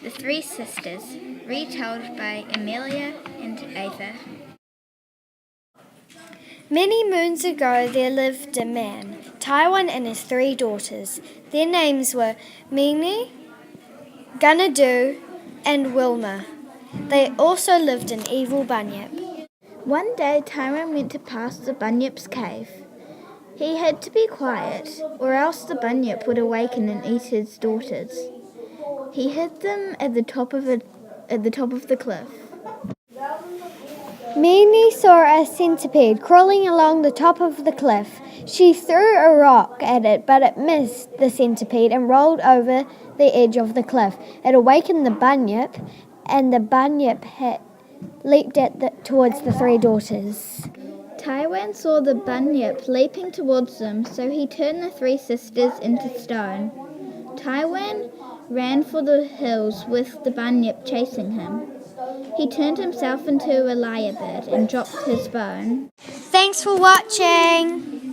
The Three Sisters, retold by Amelia and Ava. Many moons ago there lived a man, Taiwan, and his 3 daughters. Their names were Mimi, Gunadu, and Wilma. They also lived in evil Bunyip. One day Taiwan went to pass the Bunyip's cave. He had to be quiet, or else the Bunyip would awaken and eat his daughters. He hid them at the top of the cliff. Mimi saw a centipede crawling along the top of the cliff. She threw a rock at it, but it missed the centipede and rolled over the edge of the cliff. It awakened the Bunyip, and the Bunyip leaped towards the 3 daughters. Taiwan saw the Bunyip leaping towards them, so he turned the 3 sisters into stone. Taiwan ran for the hills with the Bunyip chasing him. He turned himself into a lyrebird and dropped his bone. Thanks for watching!